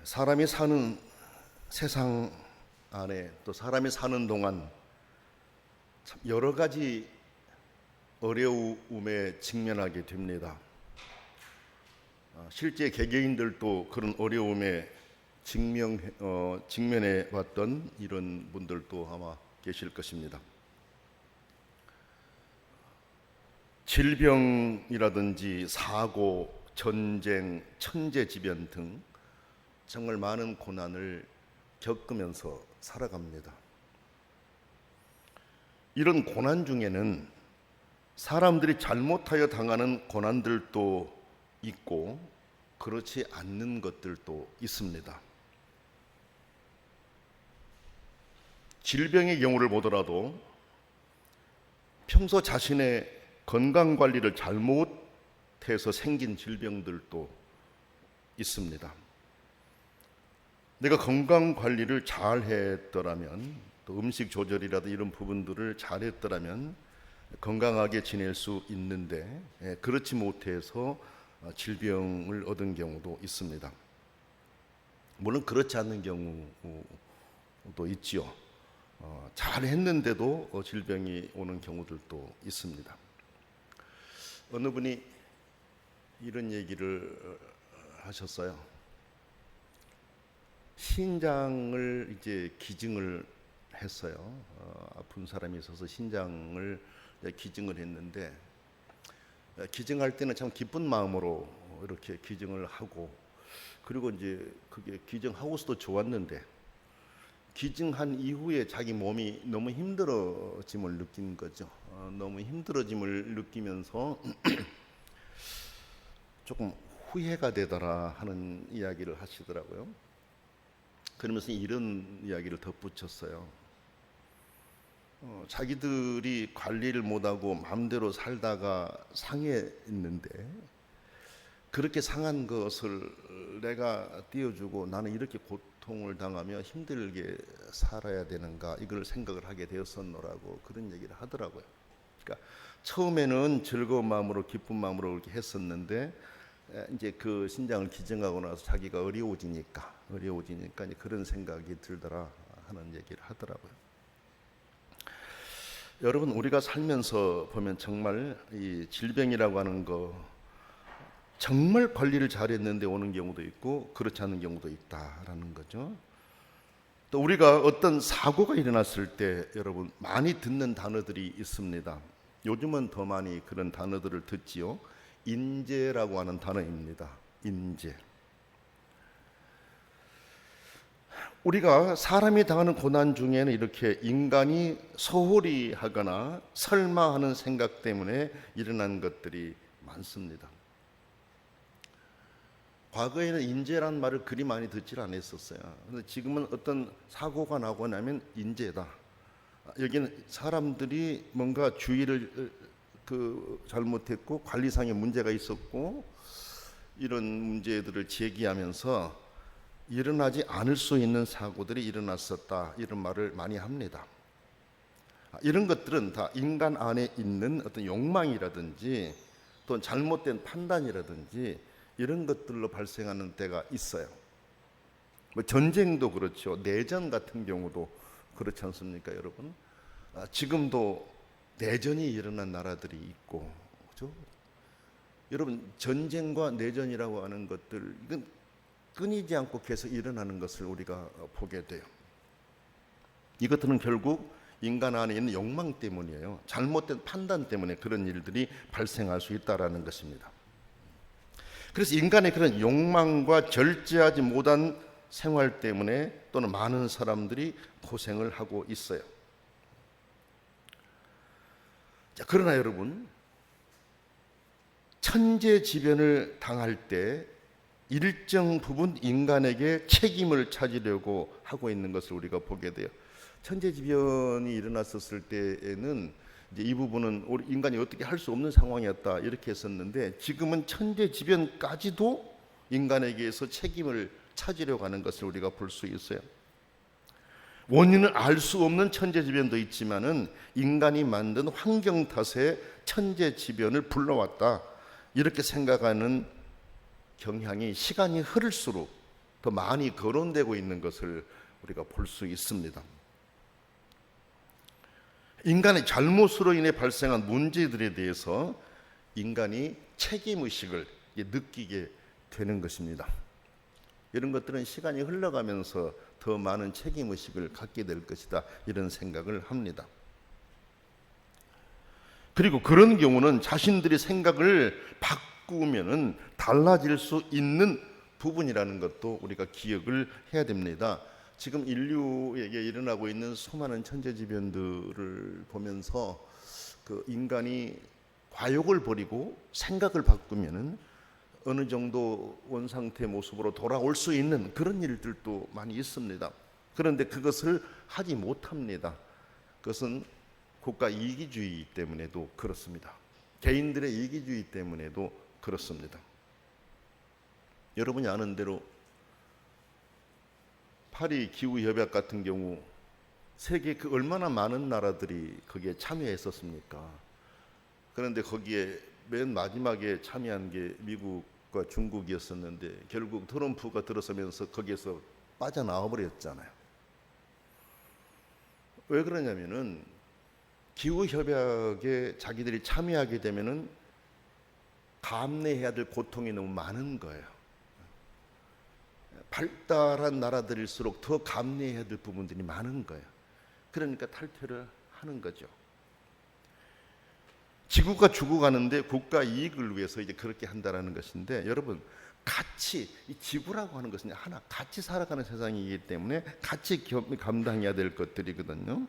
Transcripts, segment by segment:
사람이 사는 세상 안에 또 사람이 사는 동안 참 여러 가지 어려움에 직면하게 됩니다. 실제 개개인들도 그런 어려움에 직면해 왔던 이런 분들도 아마 계실 것입니다. 질병이라든지 사고, 전쟁, 천재지변 등 정말 많은 고난을 겪으면서 살아갑니다. 이런 고난 중에는 사람들이 잘못하여 당하는 고난들도 있고 그렇지 않는 것들도 있습니다. 질병의 경우를 보더라도 평소 자신의 건강 관리를 잘못해서 생긴 질병들도 있습니다. 내가 건강 관리를 잘 했더라면, 또 음식 조절이라도 이런 부분들을 잘 했더라면 건강하게 지낼 수 있는데 그렇지 못해서 질병을 얻은 경우도 있습니다. 물론 그렇지 않는 경우도 있지요. 잘 했는데도 질병이 오는 경우들도 있습니다. 어느 분이 이런 얘기를 하셨어요. 신장을 이제 기증을 했어요. 아픈 사람이 있어서 신장을 기증을 했는데, 기증할 때는 참 기쁜 마음으로 이렇게 기증을 하고, 그리고 이제 그게 기증하고서도 좋았는데, 기증한 이후에 자기 몸이 너무 힘들어짐을 느낀 거죠. 너무 힘들어짐을 느끼면서 조금 후회가 되더라 하는 이야기를 하시더라고요. 그러면서 이런 이야기를 덧붙였어요. 자기들이 관리를 못하고 마음대로 살다가 상해있는데 그렇게 상한 것을 내가 띄워주고 나는 이렇게 고통을 당하며 힘들게 살아야 되는가, 이걸 생각을 하게 되었었노라고 그런 얘기를 하더라고요. 그러니까 처음에는 즐거운 마음으로 기쁜 마음으로 이렇게 했었는데 이제 그 신장을 기증하고 나서 자기가 어려워지니까 이제 그런 생각이 들더라 하는 얘기를 하더라고요. 여러분, 우리가 살면서 보면 정말 이 질병이라고 하는 거 정말 관리를 잘했는데 오는 경우도 있고 그렇지 않은 경우도 있다라는 거죠. 또 우리가 어떤 사고가 일어났을 때 여러분 많이 듣는 단어들이 있습니다. 요즘은 더 많이 그런 단어들을 듣지요. 인재라고 하는 단어입니다. 인재. 우리가 사람이 당하는 고난 중에는 이렇게 인간이 소홀히 하거나 설마 하는 생각 때문에 일어난 것들이 많습니다. 과거에는 인재란 말을 그리 많이 듣질 않았었어요. 그런데 지금은 어떤 사고가 나고 나면 인재다. 여기는 사람들이 뭔가 주의를 잘못했고 관리상의 문제가 있었고 이런 문제들을 제기하면서 일어나지 않을 수 있는 사고들이 일어났었다, 이런 말을 많이 합니다. 이런 것들은 다 인간 안에 있는 어떤 욕망이라든지 또 잘못된 판단이라든지 이런 것들로 발생하는 때가 있어요. 전쟁도 그렇죠. 내전 같은 경우도 그렇지 않습니까, 여러분? 지금도 내전이 일어난 나라들이 있고, 그렇죠? 여러분, 전쟁과 내전이라고 하는 것들, 이건 끊이지 않고 계속 일어나는 것을 우리가 보게 돼요. 이것들은 결국 인간 안에 있는 욕망 때문이에요. 잘못된 판단 때문에 그런 일들이 발생할 수 있다라는 것입니다. 그래서 인간의 그런 욕망과 절제하지 못한 생활 때문에 또는 많은 사람들이 고생을 하고 있어요. 자, 그러나 여러분, 천재지변을 당할 때 일정 부분 인간에게 책임을 찾으려고 하고 있는 것을 우리가 보게 돼요. 천재지변이 일어났었을 때에는 이제 이 부분은 우리 인간이 어떻게 할 수 없는 상황이었다 이렇게 했었는데, 지금은 천재지변까지도 인간에게서 책임을 찾으려고 하는 것을 우리가 볼 수 있어요. 원인을 알 수 없는 천재지변도 있지만은 인간이 만든 환경 탓에 천재지변을 불러왔다, 이렇게 생각하는 경향이 시간이 흐를수록 더 많이 거론되고 있는 것을 우리가 볼 수 있습니다. 인간의 잘못으로 인해 발생한 문제들에 대해서 인간이 책임의식을 느끼게 되는 것입니다. 이런 것들은 시간이 흘러가면서 더 많은 책임의식을 갖게 될 것이다, 이런 생각을 합니다. 그리고 그런 경우는 자신들의 생각을 바꾸면은 달라질 수 있는 부분이라는 것도 우리가 기억을 해야 됩니다. 지금 인류에게 일어나고 있는 수많은 천재지변들을 보면서 그 인간이 과욕을 버리고 생각을 바꾸면은 어느 정도 원상태 모습으로 돌아올 수 있는 그런 일들도 많이 있습니다. 그런데 그것을 하지 못합니다. 그것은 국가 이기주의 때문에도 그렇습니다. 개인들의 이기주의 때문에도 그렇습니다. 여러분이 아는 대로 파리 기후협약 같은 경우 세계 그 얼마나 많은 나라들이 거기에 참여했었습니까? 그런데 거기에 맨 마지막에 참여한 게 미국과 중국이었었는데 결국 트럼프가 들어서면서 거기에서 빠져나와 버렸잖아요. 왜 그러냐면은 기후협약에 자기들이 참여하게 되면은 감내해야 될 고통이 너무 많은 거예요. 발달한 나라들일수록 더 감내해야 될 부분들이 많은 거예요. 그러니까 탈퇴를 하는 거죠. 지구가 죽어가는데 국가 이익을 위해서 이제 그렇게 한다라는 것인데, 여러분 같이 이 지구라고 하는 것은 하나 같이 살아가는 세상이기 때문에 같이 감당해야 될 것들이거든요.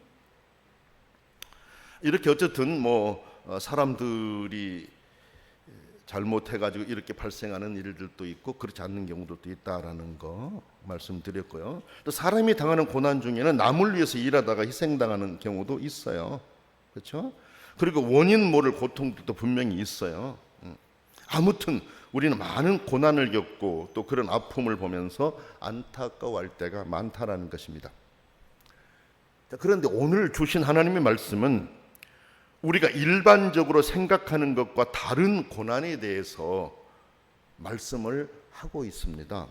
이렇게 어쨌든 뭐 사람들이 잘못해가지고 이렇게 발생하는 일들도 있고 그렇지 않는 경우도 있다라는 거 말씀드렸고요. 또 사람이 당하는 고난 중에는 남을 위해서 일하다가 희생당하는 경우도 있어요. 그렇죠? 그리고 원인 모를 고통도 분명히 있어요. 아무튼 우리는 많은 고난을 겪고 또 그런 아픔을 보면서 안타까워할 때가 많다라는 것입니다. 그런데 오늘 주신 하나님의 말씀은 우리가 일반적으로 생각하는 것과 다른 고난에 대해서 말씀을 하고 있습니다.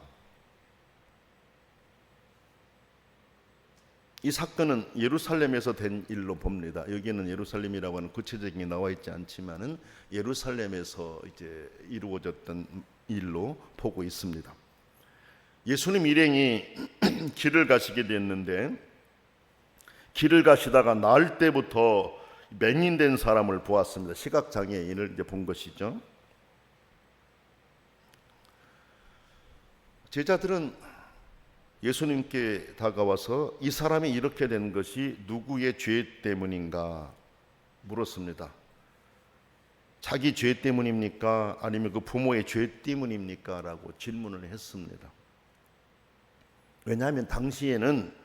이 사건은 예루살렘에서 된 일로 봅니다. 여기에는 예루살렘이라고 하는 구체적인 게 나와 있지 않지만은 예루살렘에서 이제 이루어졌던 일로 보고 있습니다. 예수님 일행이 길을 가시게 됐는데 길을 가시다가 나을 때부터 맹인된 사람을 보았습니다. 시각장애인을 이제 본 것이죠. 제자들은 예수님께 다가와서 이 사람이 이렇게 된 것이 누구의 죄 때문인가 물었습니다. 자기 죄 때문입니까? 아니면 그 부모의 죄 때문입니까? 라고 질문을 했습니다. 왜냐하면 당시에는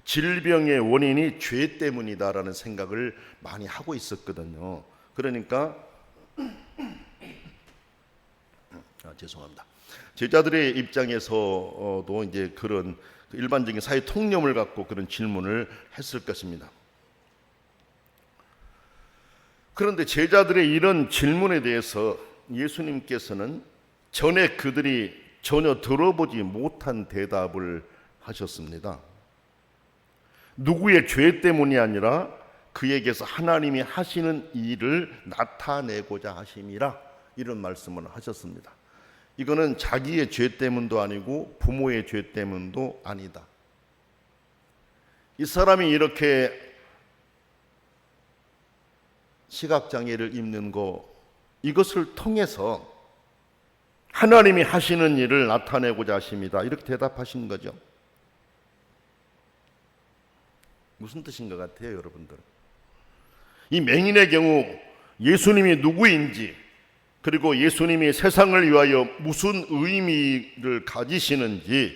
질병의 원인이 죄 때문이다라는 생각을 많이 하고 있었거든요. 그러니까 죄송합니다. 제자들의 입장에서도 이제 그런 일반적인 사회 통념을 갖고 그런 질문을 했을 것입니다. 그런데 제자들의 이런 질문에 대해서 예수님께서는 전에 그들이 전혀 들어보지 못한 대답을 하셨습니다. 누구의 죄 때문이 아니라 그에게서 하나님이 하시는 일을 나타내고자 하심이라, 이런 말씀을 하셨습니다. 이거는 자기의 죄 때문도 아니고 부모의 죄 때문도 아니다. 이 사람이 이렇게 시각장애를 입는 거, 이것을 통해서 하나님이 하시는 일을 나타내고자 하십니다. 이렇게 대답하신 거죠. 무슨 뜻인 것 같아요, 여러분들? 이 맹인의 경우 예수님이 누구인지, 그리고 예수님이 세상을 위하여 무슨 의미를 가지시는지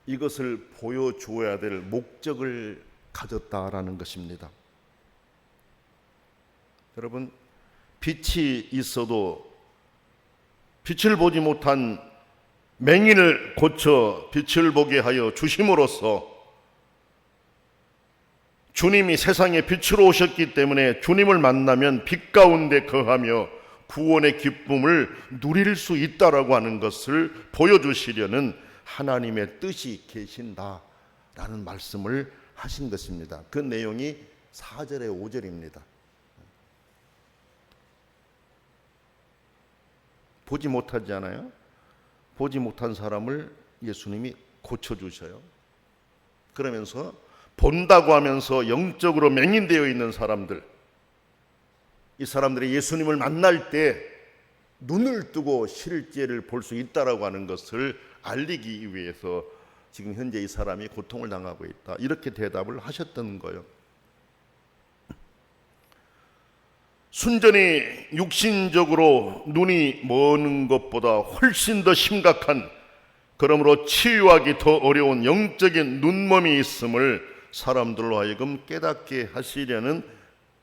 이것을 보여주어야 될 목적을 가졌다라는 것입니다. 여러분, 빛이 있어도 빛을 보지 못한 맹인을 고쳐 빛을 보게 하여 주심으로써 주님이 세상에 빛으로 오셨기 때문에 주님을 만나면 빛 가운데 거하며 구원의 기쁨을 누릴 수 있다라고 하는 것을 보여주시려는 하나님의 뜻이 계신다라는 말씀을 하신 것입니다. 그 내용이 4절에 5절입니다. 보지 못하지 않아요? 보지 못한 사람을 예수님이 고쳐주셔요. 그러면서 본다고 하면서 영적으로 맹인되어 있는 사람들, 이 사람들이 예수님을 만날 때 눈을 뜨고 실제를 볼 수 있다라고 하는 것을 알리기 위해서 지금 현재 이 사람이 고통을 당하고 있다, 이렇게 대답을 하셨던 거예요. 순전히 육신적으로 눈이 머는 것보다 훨씬 더 심각한, 그러므로 치유하기 더 어려운 영적인 눈먼이 있음을 사람들로 하여금 깨닫게 하시려는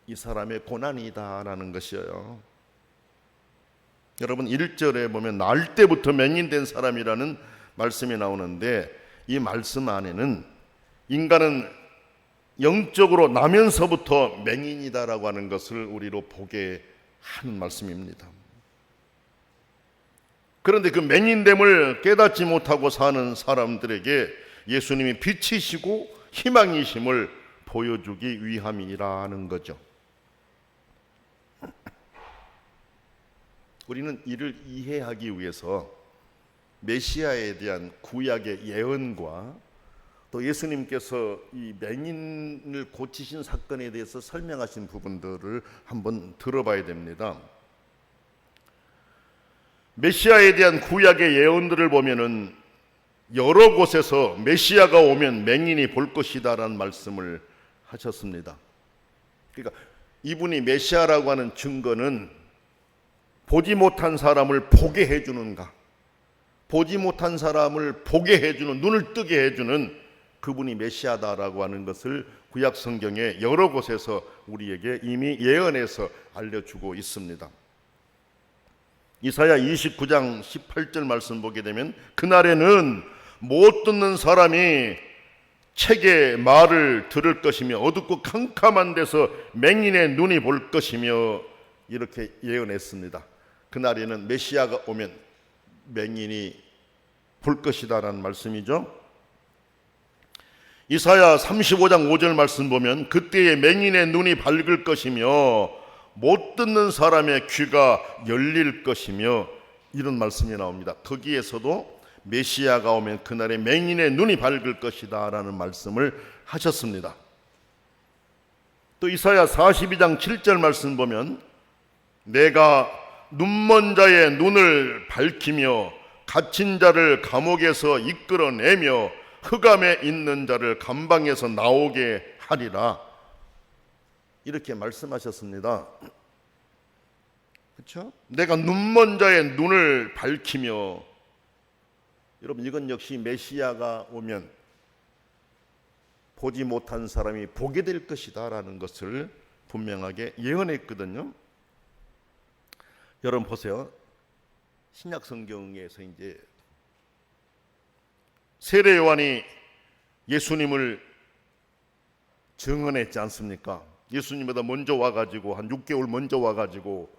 이 사람의 고난이다라는 것이에요. 여러분 1절에 보면 날 때부터 맹인된 사람이라는 말씀이 나오는데, 이 말씀 안에는 인간은 영적으로 나면서부터 맹인이다라고 하는 것을 우리로 보게 하는 말씀입니다. 그런데 그 맹인됨을 깨닫지 못하고 사는 사람들에게 예수님이 빛이시고 희망이심을 보여주기 위함이라는 거죠. 우리는 이를 이해하기 위해서 메시아에 대한 구약의 예언과 또 예수님께서 이 맹인을 고치신 사건에 대해서 설명하신 부분들을 한번 들어봐야 됩니다. 메시아에 대한 구약의 예언들을 보면은 여러 곳에서 메시아가 오면 맹인이 볼 것이다라는 말씀을 하셨습니다. 그러니까 이분이 메시아라고 하는 증거는 보지 못한 사람을 보게 해주는가, 보지 못한 사람을 보게 해주는, 눈을 뜨게 해주는 그분이 메시아다라고 하는 것을 구약 성경의 여러 곳에서 우리에게 이미 예언해서 알려주고 있습니다. 이사야 29장 18절 말씀 보게 되면 그날에는 못 듣는 사람이 책의 말을 들을 것이며 어둡고 캄캄한 데서 맹인의 눈이 볼 것이며, 이렇게 예언했습니다. 그날에는 메시아가 오면 맹인이 볼 것이다라는 말씀이죠. 이사야 35장 5절 말씀 보면 그때에 맹인의 눈이 밝을 것이며 못 듣는 사람의 귀가 열릴 것이며, 이런 말씀이 나옵니다. 거기에서도 메시아가 오면 그날에 맹인의 눈이 밝을 것이다 라는 말씀을 하셨습니다. 또 이사야 42장 7절 말씀 보면 내가 눈먼 자의 눈을 밝히며 갇힌 자를 감옥에서 이끌어내며 흑암에 있는 자를 감방에서 나오게 하리라, 이렇게 말씀하셨습니다. 그렇죠? 내가 눈먼 자의 눈을 밝히며, 여러분 이건 역시 메시아가 오면 보지 못한 사람이 보게 될 것이다 라는 것을 분명하게 예언했거든요. 여러분 보세요. 신약 성경에서 이제 세례 요한이 예수님을 증언했지 않습니까? 예수님보다 먼저 와가지고 한 6개월 먼저 와가지고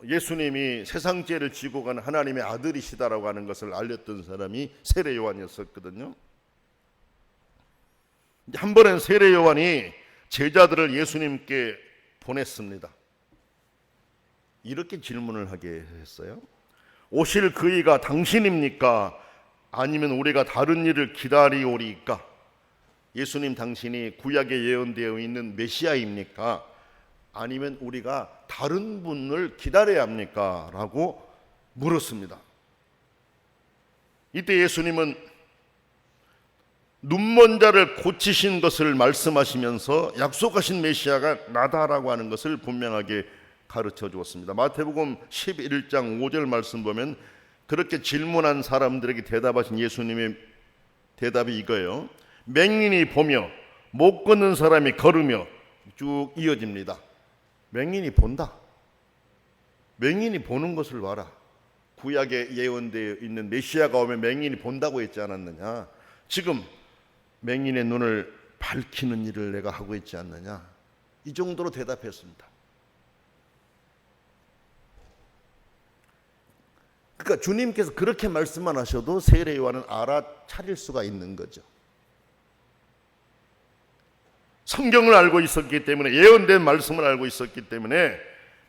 예수님이 세상 죄를 지고 가는 하나님의 아들이시다라고 하는 것을 알렸던 사람이 세례 요한이었었거든요. 한 번은 세례 요한이 제자들을 예수님께 보냈습니다. 이렇게 질문을 하게 했어요. 오실 그 이가 당신입니까? 아니면 우리가 다른 일을 기다리오리까? 예수님 당신이 구약에 예언되어 있는 메시아입니까? 아니면 우리가 다른 분을 기다려야 합니까? 라고 물었습니다. 이때 예수님은 눈먼 자를 고치신 것을 말씀하시면서 약속하신 메시아가 나다라고 하는 것을 분명하게 가르쳐 주었습니다. 마태복음 11장 5절 말씀 보면 그렇게 질문한 사람들에게 대답하신 예수님의 대답이 이거예요. 맹인이 보며 못 걷는 사람이 걸으며, 쭉 이어집니다. 맹인이 본다. 맹인이 보는 것을 봐라. 구약에 예언되어 있는 메시아가 오면 맹인이 본다고 했지 않았느냐. 지금 맹인의 눈을 밝히는 일을 내가 하고 있지 않느냐. 이 정도로 대답했습니다. 그러니까 그러니까 주님께서 그렇게 말씀만 하셔도 세례 요한은 알아차릴 수가 있는 거죠. 성경을 알고 있었기 때문에, 예언된 말씀을 알고 있었기 때문에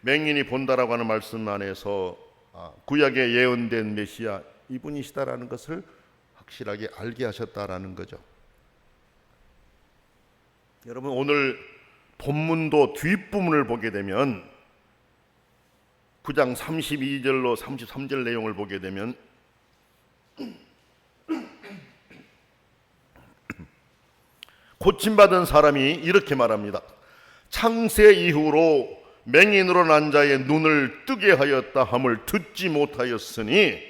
맹인이 본다라고 하는 말씀 안에서 구약에 예언된 메시아 이분이시다라는 것을 확실하게 알게 하셨다라는 거죠. 여러분, 오늘 본문도 뒷부분을 보게 되면 9장 32절로 33절 내용을 보게 되면 고침받은 사람이 이렇게 말합니다. 창세 이후로 맹인으로 난 자의 눈을 뜨게 하였다 함을 듣지 못하였으니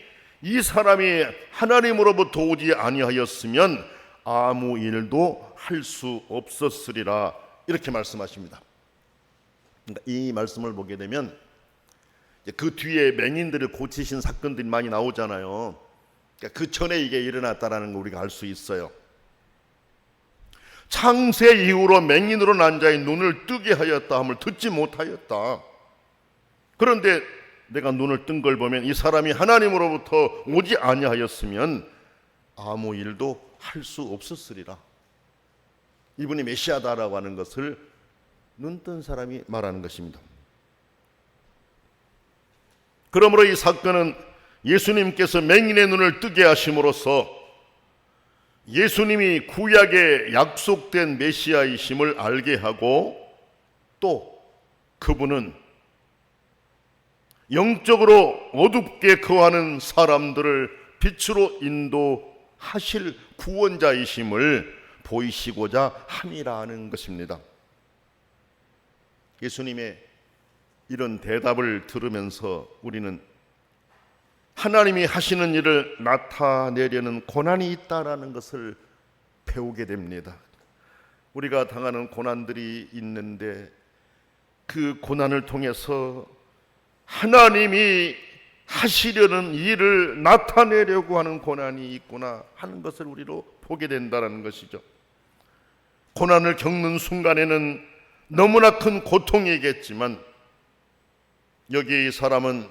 이 사람이 하나님으로부터 오지 아니하였으면 아무 일도 할 수 없었으리라, 이렇게 말씀하십니다. 그러니까 이 말씀을 보게 되면 그 뒤에 맹인들을 고치신 사건들이 많이 나오잖아요. 그러니까 그 전에 이게 일어났다는 걸 우리가 알 수 있어요. 창세 이후로 맹인으로 난 자의 눈을 뜨게 하였다 함을 듣지 못하였다. 그런데 내가 눈을 뜬 걸 보면 이 사람이 하나님으로부터 오지 아니하였으면 아무 일도 할 수 없었으리라. 이분이 메시아다라고 하는 것을 눈뜬 사람이 말하는 것입니다. 그러므로 이 사건은 예수님께서 맹인의 눈을 뜨게 하심으로써 예수님이 구약에 약속된 메시아이심을 알게 하고, 또 그분은 영적으로 어둡게 거하는 사람들을 빛으로 인도하실 구원자이심을 보이시고자 함이라는 것입니다. 예수님의 이런 대답을 들으면서 우리는 하나님이 하시는 일을 나타내려는 고난이 있다라는 것을 배우게 됩니다. 우리가 당하는 고난들이 있는데 그 고난을 통해서 하나님이 하시려는 일을 나타내려고 하는 고난이 있구나 하는 것을 우리로 보게 된다는 것이죠. 고난을 겪는 순간에는 너무나 큰 고통이겠지만 여기 이 사람은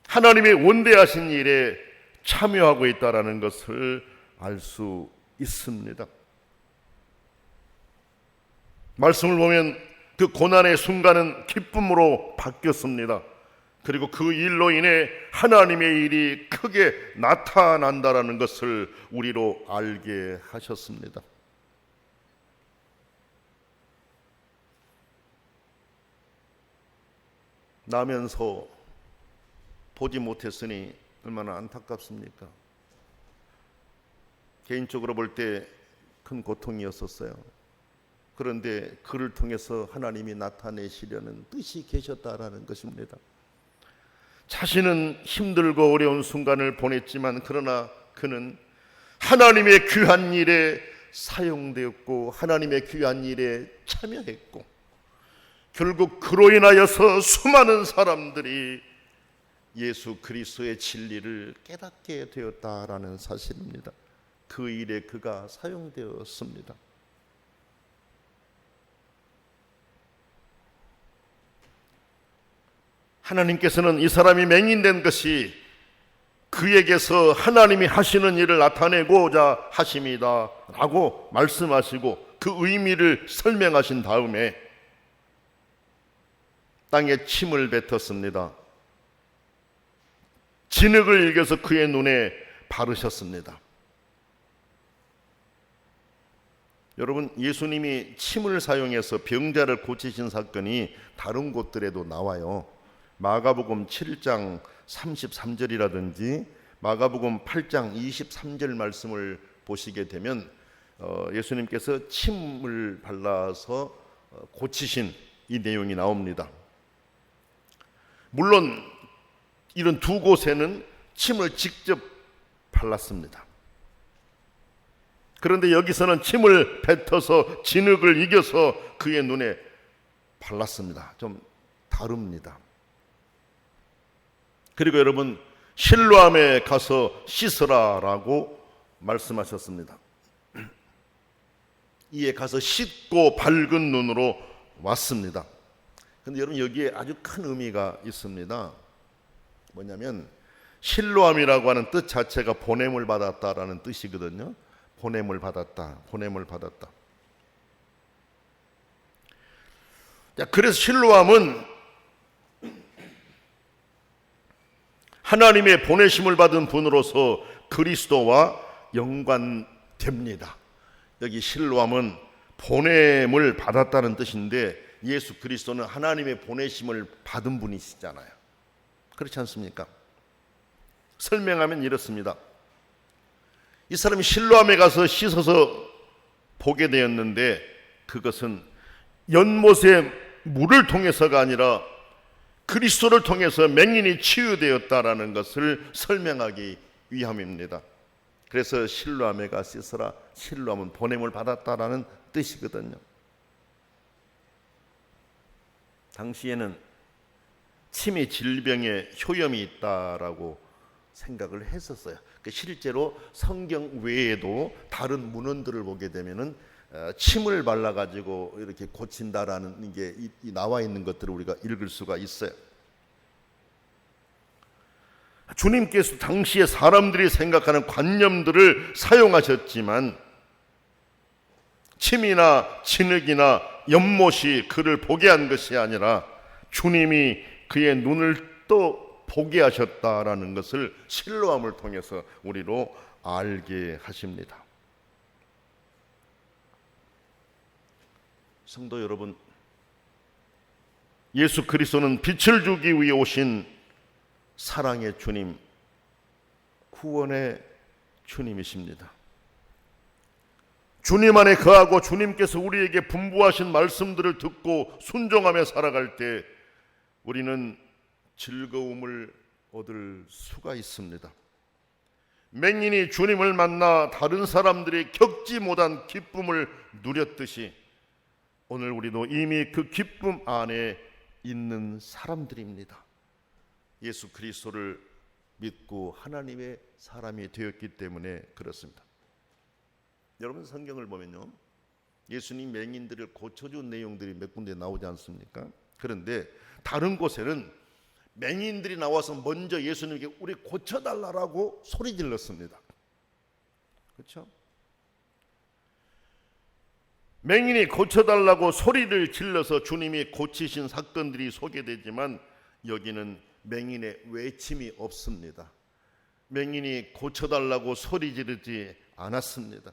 하나님의 원대하신 일에 참여하고 있다는 것을 알 수 있습니다. 말씀을 보면 그 고난의 순간은 기쁨으로 바뀌었습니다. 그리고 그 일로 인해 하나님의 일이 크게 나타난다는 것을 우리로 알게 하셨습니다. 나면서 보지 못했으니 얼마나 안타깝습니까? 개인적으로 볼 때 큰 고통이었었어요. 그런데 그를 통해서 하나님이 나타내시려는 뜻이 계셨다라는 것입니다. 자신은 힘들고 어려운 순간을 보냈지만 그러나 그는 하나님의 귀한 일에 사용되었고 하나님의 귀한 일에 참여했고 결국 그로 인하여서 수많은 사람들이 예수 그리스도의 진리를 깨닫게 되었다라는 사실입니다. 그 일에 그가 사용되었습니다. 하나님께서는 이 사람이 맹인된 것이 그에게서 하나님이 하시는 일을 나타내고자 하심이다 라고 말씀하시고 그 의미를 설명하신 다음에 땅에 침을 뱉었습니다. 진흙을 일겨서 그의 눈에 바르셨습니다. 여러분, 예수님이 침을 사용해서 병자를 고치신 사건이 다른 곳들에도 나와요. 마가복음 7장 33절이라든지 마가복음 8장 23절 말씀을 보시게 되면 예수님께서 침을 발라서 고치신 이 내용이 나옵니다. 물론 이런 두 곳에는 침을 직접 발랐습니다. 그런데 여기서는 침을 뱉어서 진흙을 이겨서 그의 눈에 발랐습니다. 좀 다릅니다. 그리고 여러분, 실로암에 가서 씻으라라고 말씀하셨습니다. 이에 가서 씻고 밝은 눈으로 왔습니다. 그런데 여러분, 여기에 아주 큰 의미가 있습니다. 뭐냐면 실로암이라고 하는 뜻 자체가 보냄을 받았다라는 뜻이거든요. 보냄을 받았다. 자, 그래서 실로암은 하나님의 보내심을 받은 분으로서 그리스도와 연관됩니다. 여기 실로암은 보냄을 받았다는 뜻인데 예수 그리스도는 하나님의 보내심을 받은 분이시잖아요. 그렇지 않습니까? 설명하면 이렇습니다. 이 사람이 실로암에 가서 씻어서 보게 되었는데 그것은 연못의 물을 통해서가 아니라 그리스도를 통해서 맹인이 치유되었다라는 것을 설명하기 위함입니다. 그래서 실로암에 가 씻어라. 실로암은 보냄을 받았다라는 뜻이거든요. 당시에는 치매 질병에 효염이 있다라고 생각을 했었어요. 실제로 성경 외에도 다른 문헌들을 보게 되면은 침을 발라가지고 이렇게 고친다라는 게 나와 있는 것들을 우리가 읽을 수가 있어요. 주님께서 당시에 사람들이 생각하는 관념들을 사용하셨지만 침이나 진흙이나 연못이 그를 보게 한 것이 아니라 주님이 그의 눈을 또 보게 하셨다라는 것을 실로암을 통해서 우리로 알게 하십니다. 성도 여러분, 예수 그리스도는 빛을 주기 위해 오신 사랑의 주님, 구원의 주님이십니다. 주님 안에 거하고 주님께서 우리에게 분부하신 말씀들을 듣고 순종하며 살아갈 때 우리는 즐거움을 얻을 수가 있습니다. 맹인이 주님을 만나 다른 사람들이 겪지 못한 기쁨을 누렸듯이 오늘 우리도 이미 그 기쁨 안에 있는 사람들입니다. 예수 그리스도를 믿고 하나님의 사람이 되었기 때문에 그렇습니다. 여러분 성경을 보면요, 예수님 맹인들을 고쳐준 내용들이 몇 군데 나오지 않습니까? 그런데 다른 곳에는 맹인들이 나와서 먼저 예수님께 우리 고쳐달라고 소리 질렀습니다. 그렇죠? 맹인이 고쳐달라고 소리를 질러서 주님이 고치신 사건들이 소개되지만 여기는 맹인의 외침이 없습니다. 맹인이 고쳐달라고 소리 지르지 않았습니다.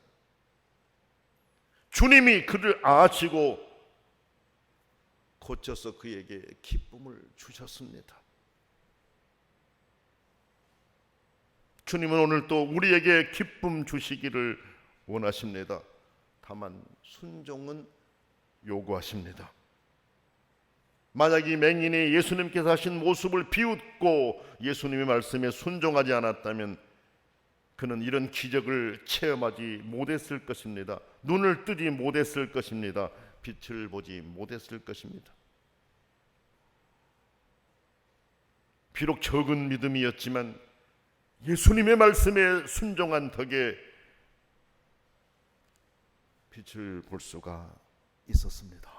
주님이 그를 아시고 고쳐서 그에게 기쁨을 주셨습니다. 주님은 오늘 또 우리에게 기쁨 주시기를 원하십니다. 다만 순종은 요구하십니다. 만약 이 맹인이 예수님께서 하신 모습을 비웃고 예수님의 말씀에 순종하지 않았다면 그는 이런 기적을 체험하지 못했을 것입니다. 눈을 뜨지 못했을 것입니다. 빛을 보지 못했을 것입니다. 비록 적은 믿음이었지만 예수님의 말씀에 순종한 덕에 빛을 볼 수가 있었습니다.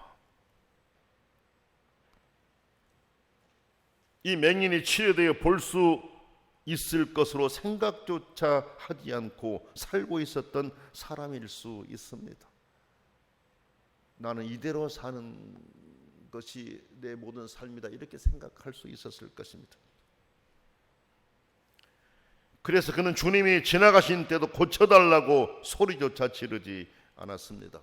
이 맹인이 치유되어 볼 수 있을 것으로 생각조차 하지 않고 살고 있었던 사람일 수 있습니다. 나는 이대로 사는 것이 내 모든 삶이다 이렇게 생각할 수 있었을 것입니다. 그래서 그는 주님이 지나가신 때도 고쳐달라고 소리조차 지르지 않았습니다.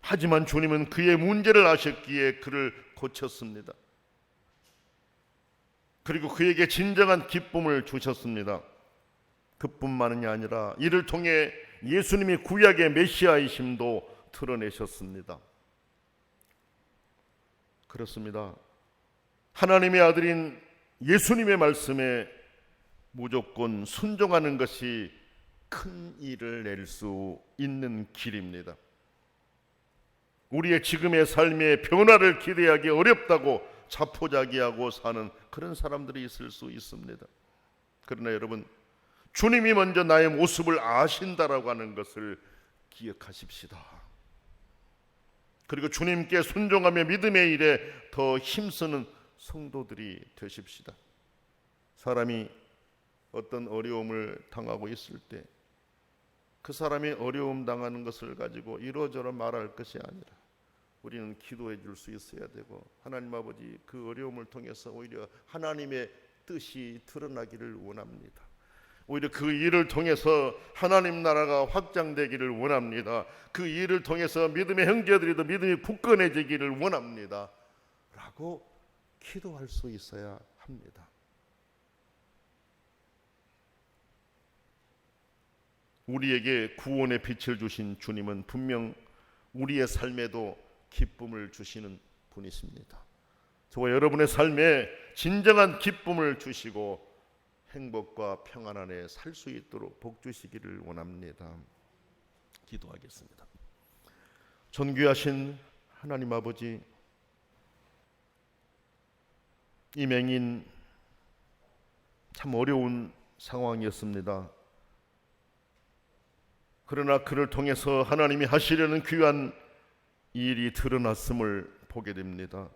하지만 주님은 그의 문제를 아셨기에 그를 고쳤습니다. 그리고 그에게 진정한 기쁨을 주셨습니다. 그뿐만이 아니라 이를 통해 예수님이 구약의 메시아이심도 드러내셨습니다. 그렇습니다. 하나님의 아들인 예수님의 말씀에 무조건 순종하는 것이 큰 일을 낼 수 있는 길입니다. 우리의 지금의 삶의 변화를 기대하기 어렵다고 자포자기하고 사는 그런 사람들이 있을 수 있습니다. 그러나 여러분, 주님이 먼저 나의 모습을 아신다라고 하는 것을 기억하십시다. 그리고 주님께 순종하며 믿음의 일에 더 힘쓰는 성도들이 되십시다. 사람이 어떤 어려움을 당하고 있을 때 그 사람이 어려움 당하는 것을 가지고 이러저러 말할 것이 아니라 우리는 기도해 줄 수 있어야 되고, 하나님 아버지 그 어려움을 통해서 오히려 하나님의 뜻이 드러나기를 원합니다. 오히려 그 일을 통해서 하나님 나라가 확장되기를 원합니다. 그 일을 통해서 믿음의 형제들이 더 믿음이 굳건해지기를 원합니다 라고 기도할 수 있어야 합니다. 우리에게 구원의 빛을 주신 주님은 분명 우리의 삶에도 기쁨을 주시는 분이십니다. 저와 여러분의 삶에 진정한 기쁨을 주시고 행복과 평안 안에 살 수 있도록 복 주시기를 원합니다. 기도하겠습니다. 존귀하신 하나님 아버지, 이 맹인 참 어려운 상황이었습니다. 그러나 그를 통해서 하나님이 하시려는 귀한 일이 드러났음을 보게 됩니다.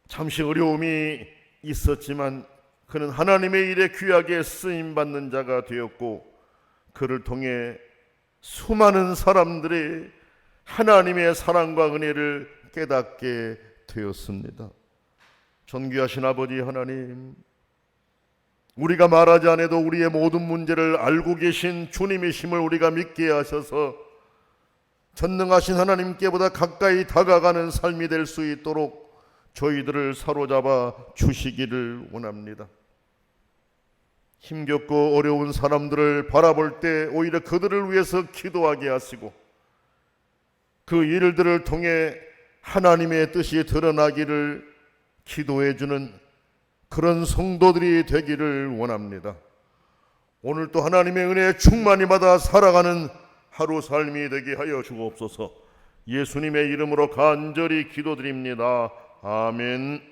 잠시 어려움이 있었지만 그는 하나님의 일에 귀하게 쓰임받는 자가 되었고, 그를 통해 수많은 사람들이 하나님의 사랑과 은혜를 깨닫게 되었습니다. 존귀하신 아버지 하나님, 우리가 말하지 않아도 우리의 모든 문제를 알고 계신 주님이심을 우리가 믿게 하셔서 전능하신 하나님께보다 가까이 다가가는 삶이 될 수 있도록 저희들을 사로잡아 주시기를 원합니다. 힘겹고 어려운 사람들을 바라볼 때 오히려 그들을 위해서 기도하게 하시고, 그 일들을 통해 하나님의 뜻이 드러나기를 기도해 주는 그런 성도들이 되기를 원합니다. 오늘 또 하나님의 은혜에 충만히 받아 살아가는 하루 삶이 되게 하여 주옵소서. 예수님의 이름으로 간절히 기도드립니다. 아멘.